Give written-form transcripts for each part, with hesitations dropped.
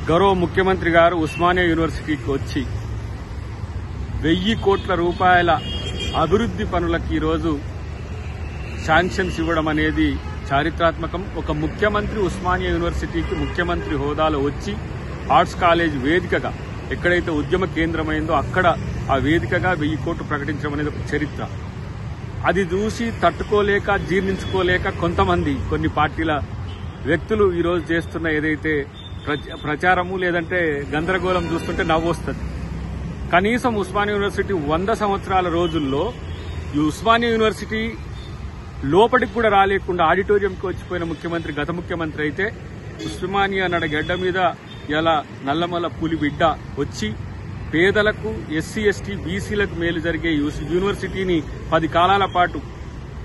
గౌరవ ముఖ్యమంత్రి గారు ఉస్మానియా యూనివర్సిటీకి వచ్చి 1000 కోట్ల రూపాయల అభివృద్ది పనులకు ఈరోజు శాంక్షన్స్ ఇవ్వడం అనేది చారిత్రాత్మకం. ఒక ముఖ్యమంత్రి ఉస్మానియా యూనివర్సిటీకి ముఖ్యమంత్రి హోదాలో వచ్చి ఆర్ట్స్ కాలేజ్ వేదికగా ఎక్కడైతే ఉద్యమ కేంద్రమైందో అక్కడ ఆ వేదికగా 1000 కోట్లు ప్రకటించడం అనేది ఒక చరిత్ర. అది చూసి తట్టుకోలేక జీర్ణించుకోలేక కొంతమంది కొన్ని పార్టీల వ్యక్తులు ఈరోజు చేస్తున్న ఏదైతే ప్రచారము లేదంటే గందరగోళం చూస్తుంటే నవ్వొస్తుంది. కనీసం ఉస్మానియా యూనివర్సిటీ 100 సంవత్సరాల రోజుల్లో ఈ ఉస్మానియా యూనివర్సిటీ లోపలికి కూడా రాలేకుండా ఆడిటోరియంకి వచ్చిపోయిన ముఖ్యమంత్రి గత ముఖ్యమంత్రి అయితే ఉస్మానియా నడగడ్డ మీద ఇలా నల్లమల్ల పులి బిడ్డ వచ్చి పేదలకు ఎస్సీ ఎస్టీ బీసీలకు మేలు జరిగే యూనివర్సిటీని 10 కాలాల పాటు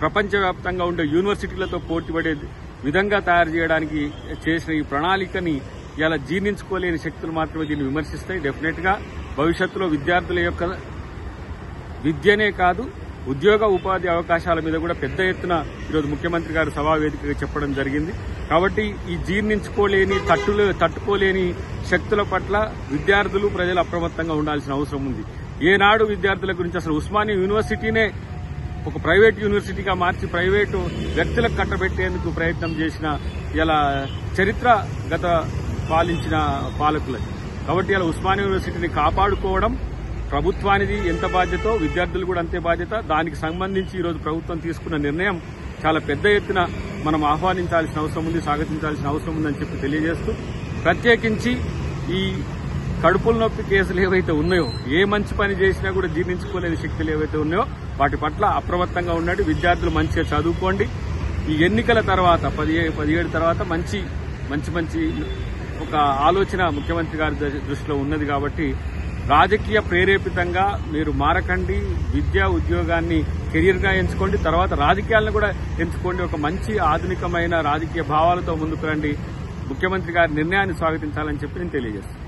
ప్రపంచవ్యాప్తంగా ఉండే యూనివర్సిటీలతో పోటీపడే విధంగా తయారు చేయడానికి చేసిన ఈ ప్రణాళికని ఇలా జీర్ణించుకోలేని శక్తులు మాత్రమే దీన్ని విమర్శిస్తాయి. డెఫినెట్ గా భవిష్యత్తులో విద్యార్థుల యొక్క విద్యనే కాదు ఉద్యోగ ఉపాధి అవకాశాల మీద కూడా పెద్ద ఎత్తున ఈరోజు ముఖ్యమంత్రి గారు సభా వేదికగా చెప్పడం జరిగింది. కాబట్టి ఈ జీర్ణించుకోలేని తట్టుకోలేని శక్తుల పట్ల విద్యార్థులు ప్రజలు అప్రమత్తంగా ఉండాల్సిన అవసరం ఉంది. ఏనాడు విద్యార్థుల గురించి అసలు ఉస్మానియా యూనివర్సిటీనే ఒక ప్రైవేట్ యూనివర్సిటీగా మార్చి ప్రైవేటు వ్యక్తులకు కట్టబెట్టేందుకు ప్రయత్నం చేసిన ఇలా చరిత్ర గత పాలించిన పాలకులది. కాబట్టి ఇలా ఉస్మానియా యూనివర్సిటీని కాపాడుకోవడం ప్రభుత్వానికి ఎంత బాధ్యతో విద్యార్థులు కూడా అంతే బాధ్యత. దానికి సంబంధించి ఈరోజు ప్రభుత్వం తీసుకున్న నిర్ణయం చాలా పెద్ద ఎత్తున మనం ఆహ్వానించాల్సిన అవసరం ఉంది, స్వాగతించాల్సిన అవసరం ఉందని చెప్పి తెలియజేస్తూ ప్రత్యేకించి ఈ కడుపుల నొప్పి కేసులు ఏవైతే ఉన్నాయో ఏ మంచి పని చేసినా కూడా జీర్ణించుకోలేని శక్తులు ఏవైతే ఉన్నాయో వాటి పట్ల అప్రమత్తంగా ఉండండి. విద్యార్థులు మంచిగా చదువుకోండి. ఈ ఎన్నికల తర్వాత 17 తర్వాత మంచి ఒక ఆలోచన ముఖ్యమంత్రి గారి దృష్టిలో ఉన్నది. కాబట్టి రాజకీయ ప్రేరేపితంగా మీరు మారకండి. విద్యా ఉద్యోగాన్ని కెరీర్ గా ఎంచుకోండి. తర్వాత రాజకీయాలను కూడా ఎంచుకోండి. ఒక మంచి ఆధునికమైన రాజకీయ భావాలతో ముందుకు రండి. ముఖ్యమంత్రి గారి నిర్ణయాన్ని స్వాగతించాలని చెప్పి నేను తెలియజేస్తాను.